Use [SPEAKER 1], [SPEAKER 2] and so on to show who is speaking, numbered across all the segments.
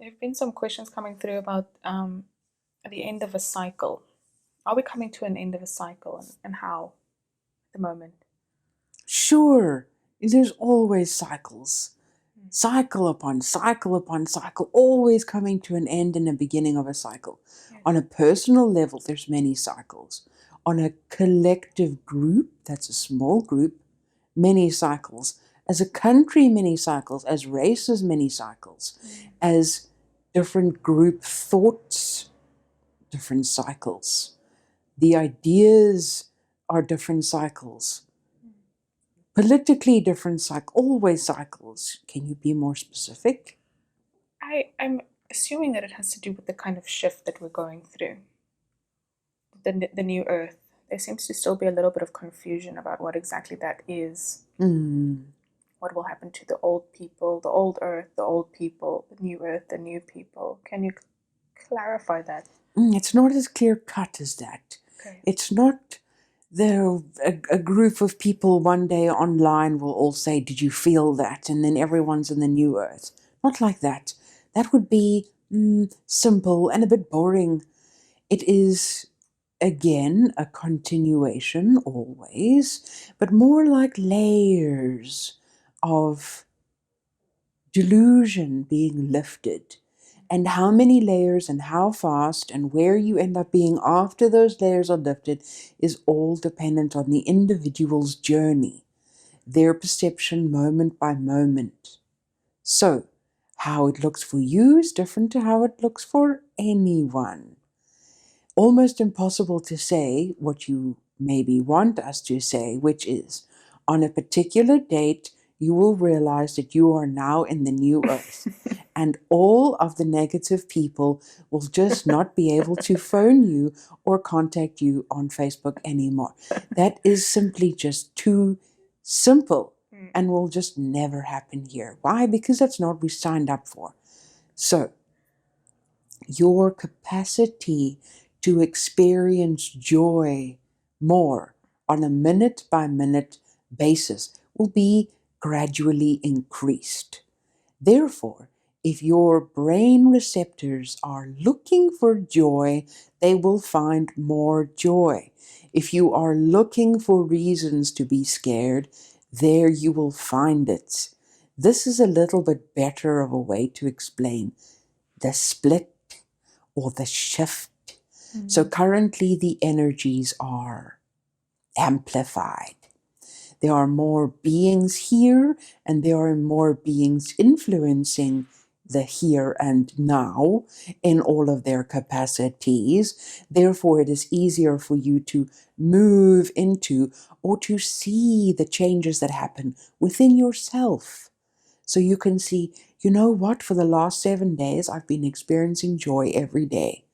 [SPEAKER 1] There have been some questions coming through about the end of a cycle. Are we coming to an end of a cycle, and how at the moment?
[SPEAKER 2] Sure, there's always cycles. Cycle upon cycle upon cycle, always coming to an end and a beginning of a cycle.
[SPEAKER 1] Yes.
[SPEAKER 2] On a personal level, there's many cycles. On a collective group, that's a small group, many cycles. As a country, many cycles. As races, many cycles. As different group thoughts, different cycles. The ideas are different cycles. Politically different cycles, always cycles. Can you be more specific?
[SPEAKER 1] I'm assuming that it has to do with the kind of shift that we're going through. The new earth. There seems to still be a little bit of confusion about what exactly that is. What will happen to the old people, the old earth, the old people, the new earth, the new people? Can you clarify that?
[SPEAKER 2] It's not as clear cut as that.
[SPEAKER 1] Okay.
[SPEAKER 2] It's not a group of people one day online will all say, "Did you feel that?" And then everyone's in the new earth. Not like that. That would be simple and a bit boring. It is, again, a continuation always, but more like layers of delusion being lifted. And how many layers and how fast and where you end up being after those layers are lifted is all dependent on the individual's journey, their perception moment by moment. So, how it looks for you is different to how it looks for anyone. Almost impossible to say what you maybe want us to say, which is, on a particular date, you will realize that you are now in the new earth. And all of the negative people will just not be able to phone you or contact you on Facebook anymore. That is simply just too simple and will just never happen here. Why? Because that's not what we signed up for. So, your capacity to experience joy more on a minute-by-minute basis will be gradually increased. Therefore, if your brain receptors are looking for joy, they will find more joy. If you are looking for reasons to be scared, there you will find it. This is a little bit better of a way to explain the split or the shift. So currently the energies are amplified. There are more beings here and there are more beings influencing the here and now in all of their capacities. Therefore, it is easier for you to move into or to see the changes that happen within yourself. So you can see, you know what, for the last 7 days, I've been experiencing joy every day.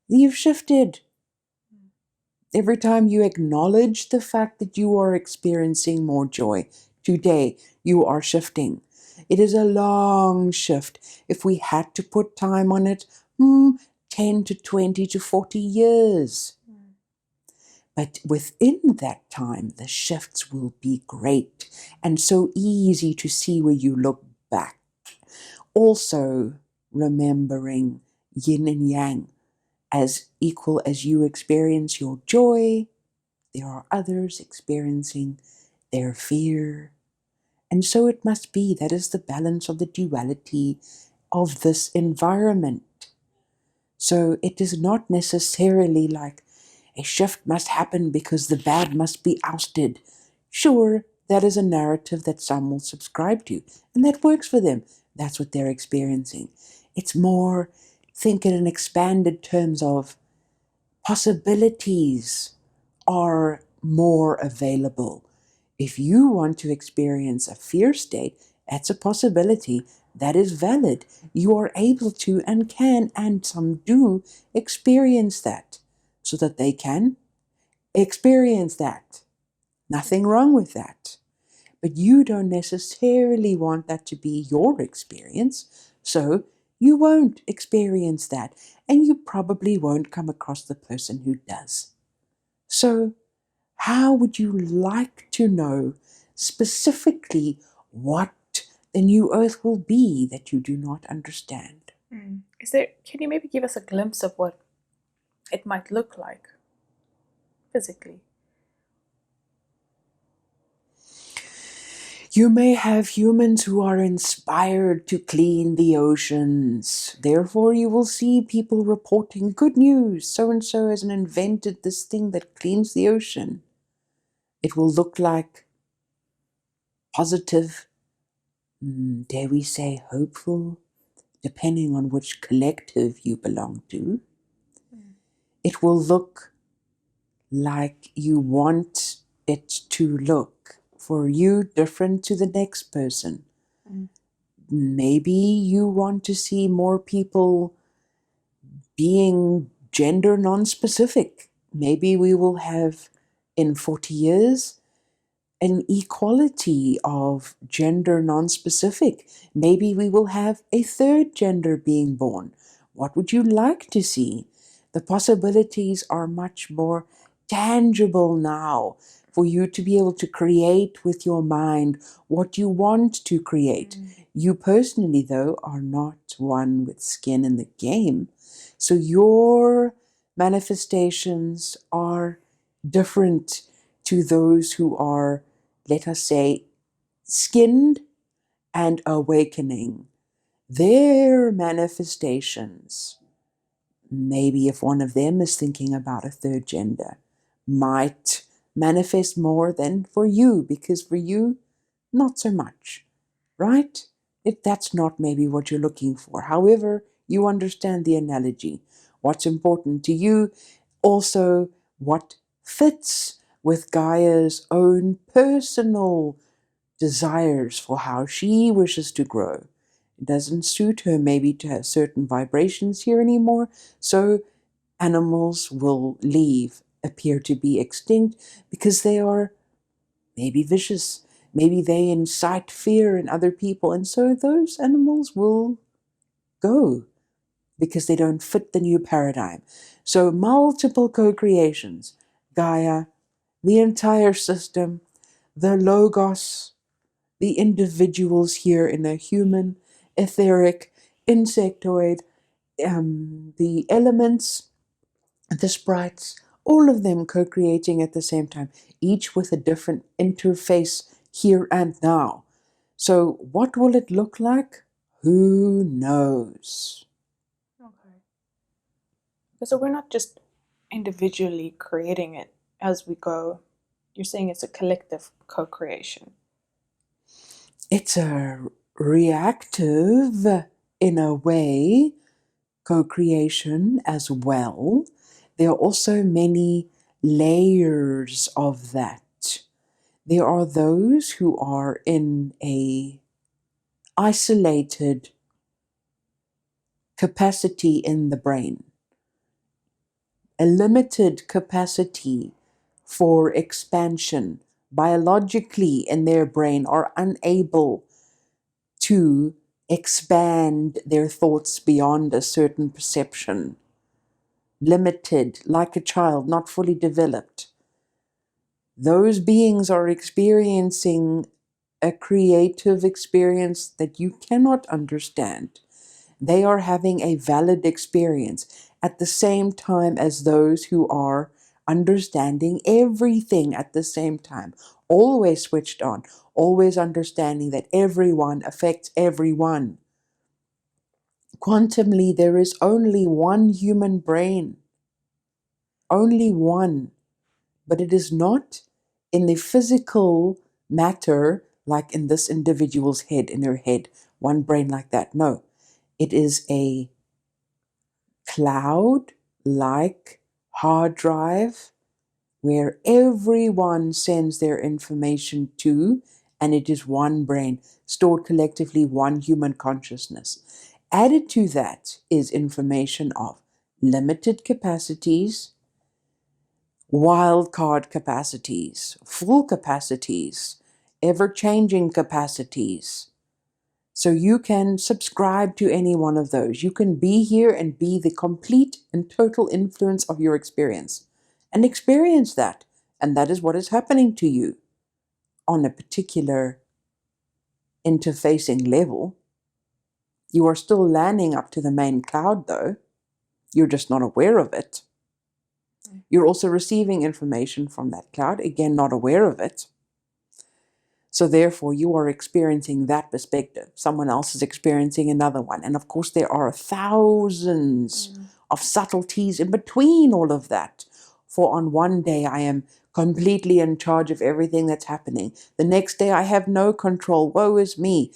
[SPEAKER 2] You've shifted. Every time you acknowledge the fact that you are experiencing more joy, today you are shifting. It is a long shift. If we had to put time on it, 10 to 20 to 40 years. But within that time, the shifts will be great and so easy to see when you look back. Also, remembering yin and yang. As equal as you experience your joy, there are others experiencing their fear. And so it must be. That is the balance of the duality of this environment. So it is not necessarily like a shift must happen because the bad must be ousted. Sure, that is a narrative that some will subscribe to, and that works for them. That's what they're experiencing. It's more, think in expanded terms of possibilities are more available. If you want to experience a fear state, that's a possibility. That is valid. You are able to and can, and some do, experience that so that they can experience that. Nothing wrong with that. But you don't necessarily want that to be your experience, so you won't experience that, and you probably won't come across the person who does. So, how would you like to know specifically what the new earth will be that you do not understand?
[SPEAKER 1] Can you maybe give us a glimpse of what it might look like physically?
[SPEAKER 2] You may have humans who are inspired to clean the oceans. Therefore, you will see people reporting good news. So and so has invented this thing that cleans the ocean. It will look like positive, dare we say hopeful, depending on which collective you belong to. It will look like you want it to look for you, different to the next person. Maybe you want to see more people being gender non-specific. Maybe we will have in 40 years an equality of gender non-specific. Maybe we will have a third gender being born. What would you like to see? The possibilities are much more tangible now for you to be able to create with your mind what you want to create. You personally, though, are not one with skin in the game. So your manifestations are different to those who are, let us say, skinned and awakening. Their manifestations, maybe if one of them is thinking about a third gender, might manifest more than for you, because for you, not so much, right? That's not maybe what you're looking for. However, you understand the analogy. What's important to you, also what fits with Gaia's own personal desires for how she wishes to grow. It doesn't suit her maybe to have certain vibrations here anymore, so animals will leave, appear to be extinct, because they are maybe vicious. Maybe they incite fear in other people, and so those animals will go because they don't fit the new paradigm. So multiple co-creations, Gaia, the entire system, the Logos, the individuals here in a human, etheric, insectoid, the elements, the sprites, all of them co-creating at the same time, each with a different interface here and now. So what will it look like? Who knows?
[SPEAKER 1] Okay. So we're not just individually creating it as we go. You're saying it's a collective co-creation.
[SPEAKER 2] It's a reactive, in a way, co-creation as well. There are also many layers of that. There are those who are in a isolated capacity in the brain, a limited capacity for expansion biologically in their brain, are unable to expand their thoughts beyond a certain perception. Limited, like a child, not fully developed. Those beings are experiencing a creative experience that you cannot understand. They are having a valid experience at the same time as those who are understanding everything at the same time, always switched on, always understanding that everyone affects everyone. Quantumly, there is only one human brain, only one, but it is not in the physical matter like in this individual's head, in their head, one brain like that. No, it is a cloud-like hard drive where everyone sends their information to, and it is one brain, stored collectively, one human consciousness. Added to that is information of limited capacities, wildcard capacities, full capacities, ever-changing capacities. So you can subscribe to any one of those. You can be here and be the complete and total influence of your experience and experience that. And that is what is happening to you on a particular interfacing level. You are still landing up to the main cloud, though. You're just not aware of it. You're also receiving information from that cloud, again, not aware of it. So therefore, you are experiencing that perspective. Someone else is experiencing another one. And of course, there are thousands of subtleties in between all of that. For on one day, I am completely in charge of everything that's happening. The next day, I have no control. Woe is me.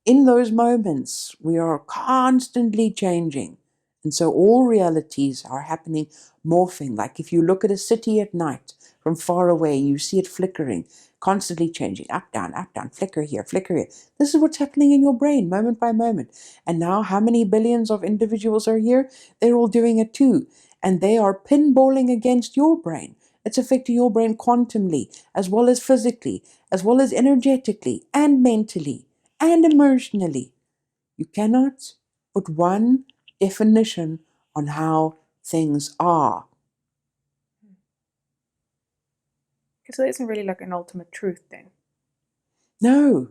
[SPEAKER 2] In those moments, we are constantly changing. And so all realities are happening, morphing. Like if you look at a city at night from far away, you see it flickering, constantly changing, up, down, flicker here, flicker here. This is what's happening in your brain, moment by moment. And now how many billions of individuals are here? They're all doing it too. And they are pinballing against your brain. It's affecting your brain quantumly, as well as physically, as well as energetically and mentally and emotionally. You cannot put one definition on how things are.
[SPEAKER 1] So there isn't really like an ultimate truth then.
[SPEAKER 2] No.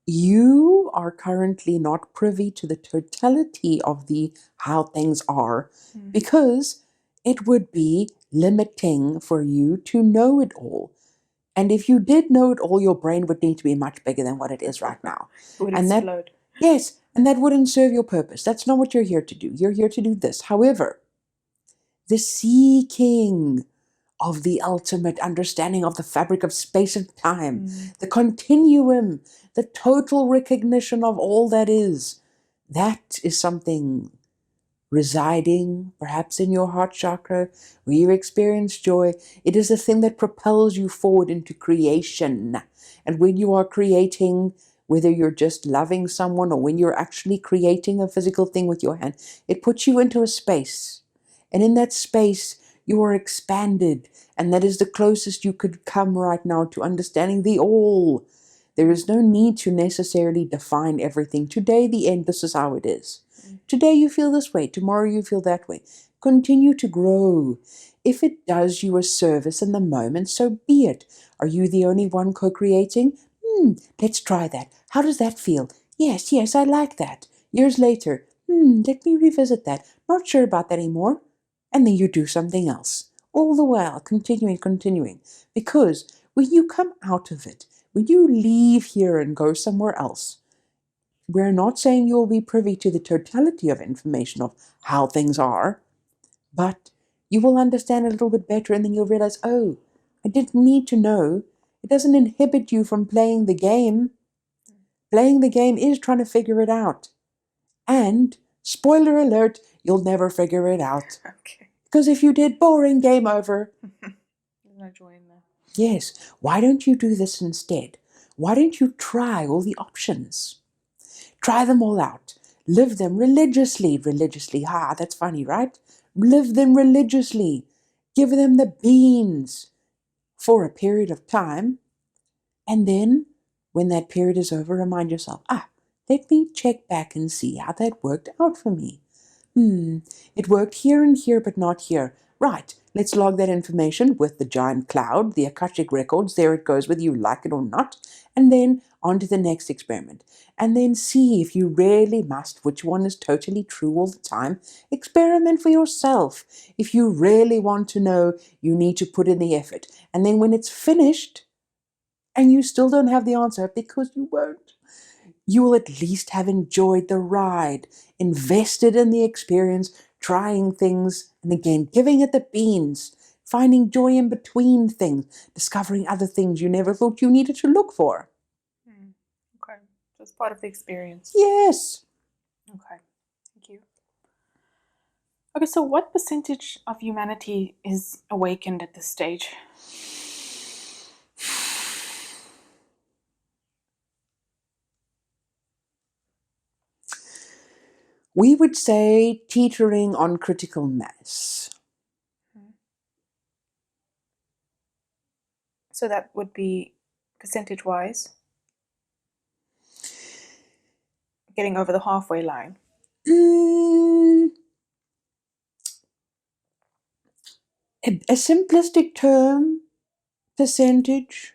[SPEAKER 2] You are currently not privy to the totality of the how things are because it would be limiting for you to know it all. And if you did know it all, your brain would need to be much bigger than what it is right now.
[SPEAKER 1] It would
[SPEAKER 2] And
[SPEAKER 1] explode.
[SPEAKER 2] Yes, and that wouldn't serve your purpose. That's not what you're here to do. You're here to do this. However, the seeking of the ultimate understanding of the fabric of space and time, the continuum, the total recognition of all that is, that is something residing perhaps in your heart chakra, where you experience joy. It is the thing that propels you forward into creation. And when you are creating, whether you're just loving someone or when you're actually creating a physical thing with your hand, it puts you into a space. And in that space, you are expanded. And that is the closest you could come right now to understanding the all. There is no need to necessarily define everything. Today, the end, this is how it is. Today you feel this way, tomorrow you feel that way. Continue to grow. If it does you a service in the moment, so be it. Are you the only one co-creating? Let's try that. How does that feel? Yes, I like that. Years later, let me revisit that. Not sure about that anymore. And then you do something else. All the while, continuing. Because when you come out of it, when you leave here and go somewhere else, we're not saying you'll be privy to the totality of information of how things are, but you will understand a little bit better and then you'll realize, oh, I didn't need to know. It doesn't inhibit you from playing the game. Playing the game is trying to figure it out. And, spoiler alert, you'll never figure it out.
[SPEAKER 1] Okay.
[SPEAKER 2] Because if you did, boring, game over.
[SPEAKER 1] There's no joy in that.
[SPEAKER 2] Yes, why don't you do this instead? Why don't you try all the options? Try them all out. Live them religiously. Ha, that's funny, right? Live them religiously. Give them the beans for a period of time. And then, when that period is over, remind yourself, let me check back and see how that worked out for me. It worked here and here, but not here. Right, let's log that information with the giant cloud, the Akashic records. There it goes, whether you like it or not. And then on to the next experiment. And then see if you really must, which one is totally true all the time. Experiment for yourself. If you really want to know, you need to put in the effort. And then when it's finished, and you still don't have the answer, because you won't, you will at least have enjoyed the ride, invested in the experience, trying things, and again, giving it the beans, finding joy in between things, discovering other things you never thought you needed to look for.
[SPEAKER 1] Okay. So it's part of the experience.
[SPEAKER 2] Yes.
[SPEAKER 1] Okay. Thank you. Okay, so what percentage of humanity is awakened at this stage?
[SPEAKER 2] We would say teetering on critical mass.
[SPEAKER 1] So that would be percentage-wise? Getting over the halfway line?
[SPEAKER 2] A simplistic term, percentage,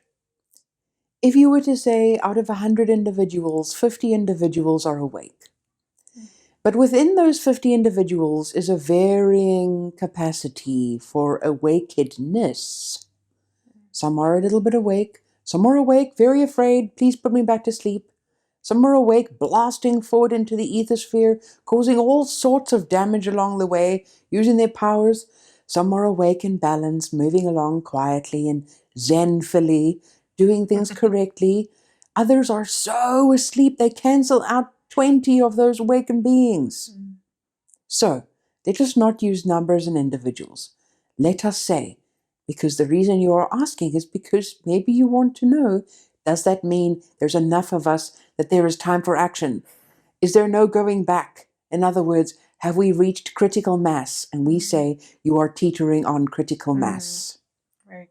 [SPEAKER 2] If you were to say out of 100 individuals, 50 individuals are awake. But within those 50 individuals is a varying capacity for awakedness. Some are a little bit awake. Some are awake, very afraid, please put me back to sleep. Some are awake, blasting forward into the ethersphere, causing all sorts of damage along the way, using their powers. Some are awake and balanced, moving along quietly and zenfully, doing things correctly. Others are so asleep they cancel out 20 of those awakened beings. So, let us not use numbers and individuals. Let us say, because the reason you are asking is because maybe you want to know, does that mean there's enough of us that there is time for action? Is there no going back? In other words, have we reached critical mass? And we say you are teetering on critical mass.
[SPEAKER 1] Very